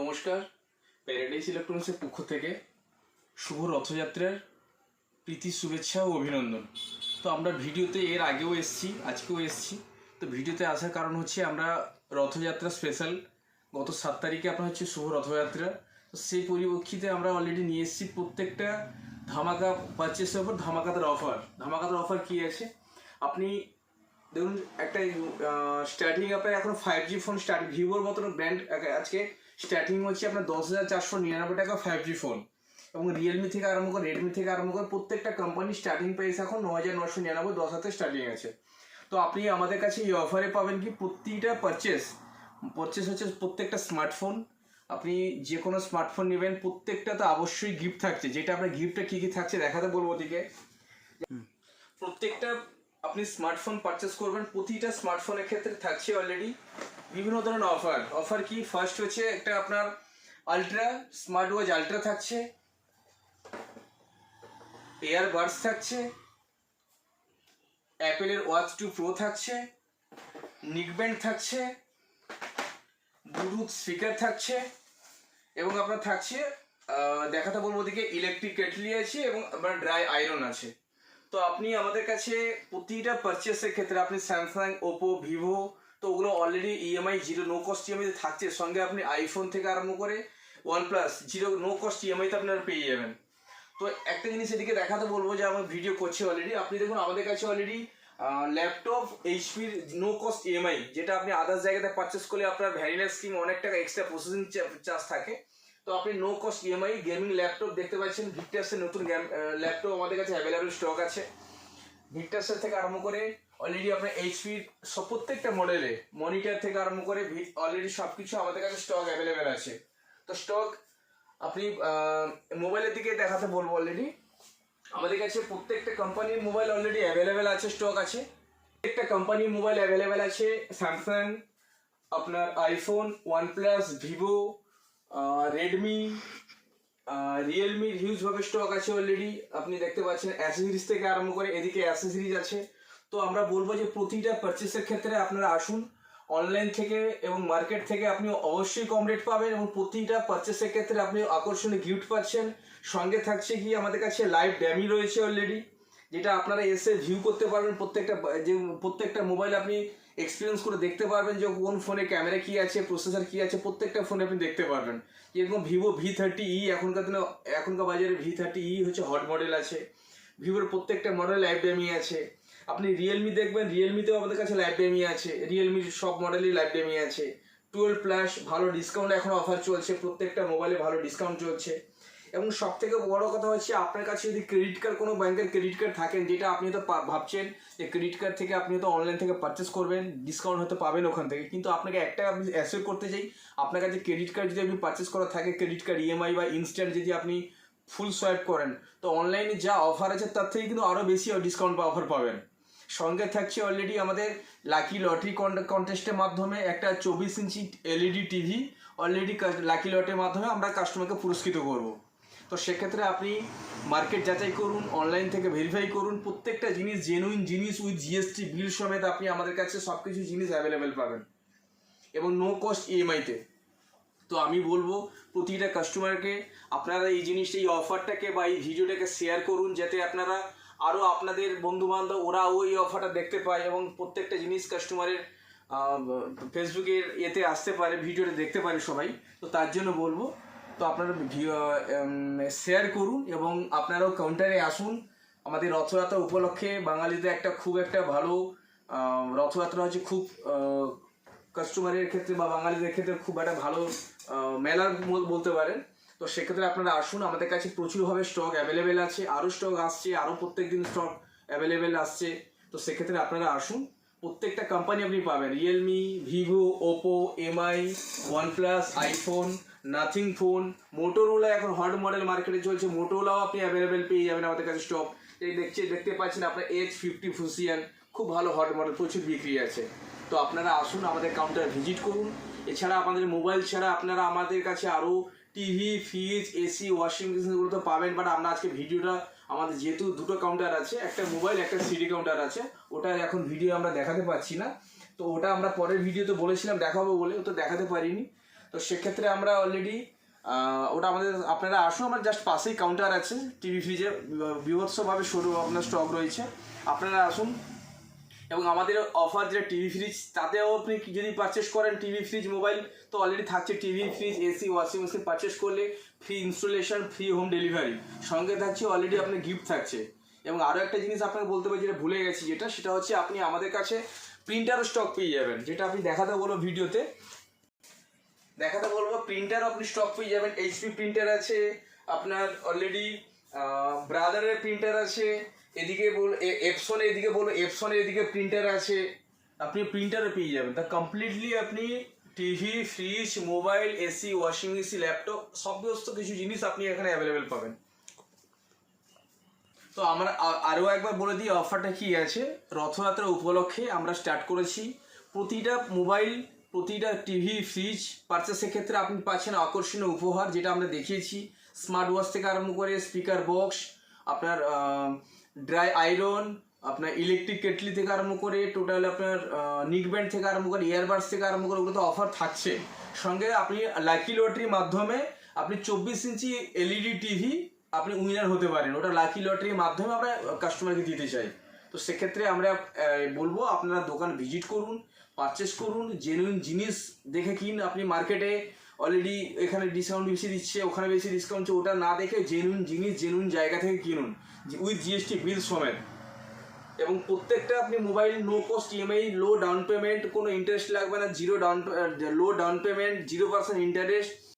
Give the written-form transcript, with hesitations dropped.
নমস্কার, প্যারাডাইস ইলেকট্রনিক্সের পক্ষ থেকে শুভ রথযাত্রার প্রীতি শুভেচ্ছা ও অভিনন্দন। তো আমরা ভিডিওতে এর আগেও এসেছি, আজকেও এসেছি। তো ভিডিওতে আসার কারণ হচ্ছে আমরা রথযাত্রা স্পেশাল গত 7 তারিখে আপনার হচ্ছে শুভ রথযাত্রা। তো সেই পরিপ্রেক্ষিতে আমরা অলরেডি নিয়ে এসেছি প্রত্যেকটা ধামাকা পারচেসের ওপর ধামাকাদার অফার কী আছে আপনি দেখুন। একটা স্টার্টিং আপনার এখন 5G ফোন ভিভোর মতন ব্র্যান্ড আজকে স্টার্টিং হচ্ছে আপনার 10,499 টাকা 5G ফোন, এবং রিয়েলমি থেকে আরম্ভ করে রেডমি থেকে আরম্ভ করে প্রত্যেকটা কোম্পানির স্টার্টিং প্রাইস এখন 9,999 10 হাতে স্টার্টিং আছে। তো আপনি আমাদের কাছে এই অফারে পাবেন কি প্রতিটা পারচেস হচ্ছে প্রত্যেকটা স্মার্টফোন। আপনি যে কোনো স্মার্টফোন নেবেন প্রত্যেকটাতে অবশ্যই গিফট থাকছে। যেটা আপনার গিফটটা কী কী থাকছে দেখাতে বলবো ওদিকে। প্রত্যেকটা আপনি স্মার্টফোন পারচেস করবেন, প্রতিটা স্মার্টফোনের ক্ষেত্রে থাকছে অলরেডি বিভিন্ন ধরনের অফার কি ফার্স্ট হচ্ছে একটা আপনার আলট্রা স্মার্ট ওয়াচ আলট্রা থাকছে, এয়ারবাডস থাকছে, অ্যাপেলের ওয়াচ 2 প্রো থাকছে, নিকব্যান্ড থাকছে, ব্লুটুথ স্পিকার থাকছে, এবং আপনার থাকছে দেখাতে বলবো ওদিকে ইলেকট্রিক কেটলি আছে এবং আপনার ড্রাই আয়রন আছে। তো আপনি আমাদের কাছে প্রতিটা পারচেসের ক্ষেত্রে আপনি স্যামসাং, ওপো, ভিভো, তো ওগুলো already EMI zero no cost EMI থাকছে। সঙ্গে আপনি আইফোন থেকে আরম্ভ করে ওয়ানপ্লাস জিরো নো কস্ট ইএমআইতে আপনারা পেয়ে যাবেন। তো একটা জিনিস এদিকে দেখাতে বলবো যে আমার ভিডিও করছে অলরেডি। আপনি দেখুন আমাদের কাছে অলরেডি ল্যাপটপ এইচপির নো কস্ট ইএমআই, যেটা আপনি আদার্স জায়গাতে পারচেস করলে আপনার ভ্যানিলা স্কিম অনেক টাকা এক্সট্রা প্রসেসিং চার্জ থাকে। তো আপনি no cost EMI gaming laptop দেখতে পাচ্ছেন। ভিক্টাসের নতুন ল্যাপটপ আমাদের কাছে অ্যাভেলেবেল স্টক আছে। ভিক্টাসের থেকে আরম্ভ করে অলরেডি আপনার এইচপির প্রত্যেকটা মডেলে মনিটর থেকে আরম্ভ করে অলরেডি সব কিছু আমাদের কাছে স্টক অ্যাভেলেবেল আছে। তো স্টক আপনি মোবাইলের দিকে দেখাতে বলবো। অলরেডি আমাদের কাছে প্রত্যেকটা কোম্পানির মোবাইল অলরেডি অ্যাভেলেবেল আছে, স্টক আছে। প্রত্যেকটা কোম্পানির মোবাইল অ্যাভেলেবেল আছে। স্যামসাং, আপনার আইফোন, ওয়ানপ্লাস, ভিভো, রেডমি, রিয়েলমির হিউজভাবে স্টক আছে অলরেডি। আপনি দেখতে পাচ্ছেন অ্যাসেসরিজ থেকে আরম্ভ করে এদিকে অ্যাসেসরিজ আছে। তো আমরা বলবো যে প্রতিটা পারচেসের ক্ষেত্রে আপনারা আসুন অনলাইন থেকে এবং মার্কেট থেকে আপনি অবশ্যই কম রেট পাবেন, এবং প্রতিটা পারচেসের ক্ষেত্রে আপনি আকর্ষণীয় গিফট পাচ্ছেন। সঙ্গে থাকছে কি আমাদের কাছে লাইভ ড্যামি রয়েছে অলরেডি, যেটা আপনারা এসে ভিউ করতে পারবেন। প্রত্যেকটা মোবাইল আপনি এক্সপিরিয়েন্স করে দেখতে পারবেন যে কোন ফোনে ক্যামেরা কী আছে, প্রসেসর কী আছে, প্রত্যেকটা ফোনে আপনি দেখতে পারবেন। যেরকম ভিভো V30e এখনকার বাজারে V30e হচ্ছে হট মডেল আছে। ভিভোর প্রত্যেকটা মডেল লাইভ ড্যামি আছে। আপনি রিয়েলমি দেখবেন, রিয়েলমিতেও আমাদের কাছে লাইভ ড্যামি আছে। রিয়েলমির সব মডেলই লাইভ ড্যামি আছে। 12+ ভালো ডিসকাউন্ট এখন অফার চলছে, প্রত্যেকটা মোবাইলে ভালো ডিসকাউন্ট চলছে। এবং সব থেকে বড় কথা হচ্ছে আপনার কাছে যদি ক্রেডিট কার্ড, কোনো ব্যাংকের ক্রেডিট কার্ড থাকেন, যেটা আপনি হয়তো ভাবছেন যে ক্রেডিট কার্ড থেকে আপনি হয়তো অনলাইন থেকে পারচেস করবেন, ডিসকাউন্ট হয়তো পাবেন ওখান থেকে, কিন্তু আপনাকে একটা আমি অ্যাসিওর করতে চাই, আপনার কাছে ক্রেডিট কার্ড যদি আপনি পারচেস করা থাকে, ক্রেডিট কার্ড ইএমআই বা ইনস্ট্যান্ট যদি আপনি ফুল সোয়াইপ করেন, তো অনলাইনে যা অফার আছে তার থেকে কিন্তু আরও বেশি ডিসকাউন্ট বা অফার পাবেন। সঙ্গে থাকছে অলরেডি আমাদের লাকি লটারি কন্টেস্টের মাধ্যমে একটা 24 inch LED TV already lucky লটের মাধ্যমে আমরা কাস্টমারকে পুরস্কৃত করব। তো সেক্ষেত্রে আপনি মার্কেট যাচাই করুন, অনলাইন থেকে ভেরিফাই করুন। প্রত্যেকটা জিনিস জেনুইন জিনিস উইথ জিএসটি বিল সমেত আপনি আমাদের কাছে সব কিছু জিনিস অ্যাভেলেবেল পাবেন, এবং নো কস্ট ইএমআইতে। তো আমি বলবো প্রতিটা কাস্টমারকে আপনারা এই জিনিসটা, এই অফারটাকে বা এই ভিডিওটাকে শেয়ার করুন, যাতে আপনারা আরও আপনাদের বন্ধুবান্ধব ওরাও এই অফারটা দেখতে পায়, এবং প্রত্যেকটা জিনিস কাস্টমারের ফেসবুকের এতে আসতে পারে, ভিডিওটা দেখতে পারে সবাই। তো তার জন্য বলবো, তো আপনারা শেয়ার করুন এবং আপনারাও কাউন্টারে আসুন। আমাদের রথযাত্রা উপলক্ষে বাঙালিদের খুব একটা ভালো রথযাত্রা হচ্ছে, খুব কাস্টমারের ক্ষেত্রে বা বাঙালিদের ক্ষেত্রে খুব একটা ভালো মেলার বলতে পারেন। তো সেক্ষেত্রে আপনারা আসুন, আমাদের কাছে প্রচুরভাবে স্টক অ্যাভেলেবেল আছে, আরও স্টক আসছে, আরও প্রত্যেক দিন স্টক অ্যাভেলেবেল আসছে। তো সেক্ষেত্রে আপনারা আসুন, প্রত্যেকটা কোম্পানি আপনি পাবেন, Realme, Vivo, Oppo, MI, OnePlus, iPhone, nothing phone, Motorola এখন হট মডেল মার্কেটে চলছে, মোটোরোলাও আপনি অ্যাভেলেবেল পেয়ে যাবেন আমাদের কাছে স্টক। এই দেখতে পাচ্ছেন আপনার H50 ফুসিয়ান, খুব ভালো হট মডেল, প্রচুর বিক্রি আছে। তো আপনারা আসুন, আমাদের কাউন্টার ভিজিট করুন। এছাড়া আমাদের মোবাইল ছাড়া আপনারা আমাদের কাছে আরও টিভি, ফ্রিজ, এসি, ওয়াশিং মেশিনগুলো তো পাবেন। বাট আমরা আজকে ভিডিওটা আমাদের যেহেতু দুটো কাউন্টার আছে, একটা মোবাইল একটা সিডি কাউন্টার আছে, ওটা এখন ভিডিও আমরা দেখাতে পাচ্ছি না। তো ওটা আমরা পরের ভিডিওতে বলেছিলাম দেখাবো বলে, তো দেখাতে পারিনি। তো তো সেক্ষেত্রে আমরা অলরেডি ওটা আমাদের আপনারা আসুন, আমার জাস্ট পাশেই কাউন্টার আছে, টিভি ফ্রিজে বিভৎসভাবে সরু আপনার স্টক রয়েছে, আপনারা আসুন। এবং আমাদের অফার যেটা টিভি ফ্রিজ, তাতেও আপনি যদি পারচেস করেন টিভি ফ্রিজ মোবাইল, তো অলরেডি থাকছে TV fridge AC washing machine purchase করলে free installation, free home delivery, সঙ্গে থাকছে অলরেডি আপনার গিফট থাকছে। এবং আরও একটা জিনিস আপনাকে বলতে পারি যেটা ভুলে গেছি, সেটা হচ্ছে আপনি আমাদের কাছে প্রিন্টারও স্টক পেয়ে যাবেন, যেটা আপনি দেখাতে বলবো ভিডিওতে, দেখাতে বলবো প্রিন্টারও আপনি স্টক পেয়ে যাবেন। এইচপি প্রিন্টার আছে আপনার অলরেডি, ব্রাদারের প্রিন্টার আছে, এদিকে এপসনের, এদিকে বলবো এপসনের এদিকে প্রিন্টার আছে, আপনি প্রিন্টারও পেয়ে যাবেন। তা কমপ্লিটলি আপনি TV, fridge, mobile, AC, washing machine, laptop সমস্ত কিছু জিনিস আপনি এখানে অ্যাভেলেবেল পাবেন। তো আমরা আরও একবার বলে দিই অফারটা কি আছে। রথযাত্রা উপলক্ষে আমরা স্টার্ট করেছি, প্রতিটা মোবাইল, প্রতিটা টিভি, ফ্রিজ পারচেসের ক্ষেত্রে আপনি পাচ্ছেন আকর্ষণীয় উপহার, যেটা আমরা দেখিয়েছি। স্মার্ট ওয়াচ থেকে আরম্ভ করে স্পিকার বক্স, আপনার ড্রাই আয়রন, আপনার ইলেকট্রিক কেটলি থেকে আরম্ভ করে টোটাল আপনার নিক ব্যান্ড থেকে আরম্ভ করে ইয়ারবাডস থেকে আরম্ভ করে, ওগুলো তো অফার থাকছে। সঙ্গে আপনি লাকি লটারির মাধ্যমে আপনি 24 ইঞ্চি এলইডি টিভি আপনি উইনার হতে পারেন, ওটা লাকি লটারির মাধ্যমে আমরা কাস্টমারকে দিতে চাই। তো সেক্ষেত্রে আমরা বলবো আপনারা দোকান ভিজিট করুন, পারচেস করুন, জেনুইন জিনিস দেখে কিন। আপনি মার্কেটে অলরেডি এখানে ডিসকাউন্ট বেশি দিচ্ছে, ওখানে বেশি ডিসকাউন্ট হচ্ছে, ওটা না দেখে জেনুইন জিনিস জেনুইন জায়গা থেকে কিনুন উইথ জিএসটি বিল সমেত। এবং প্রত্যেকটা আপনি mobile no cost EMI, low down payment, কোনো ইন্টারেস্ট লাগবে না, লো ডাউন পেমেন্ট, 0% ইন্টারেস্ট,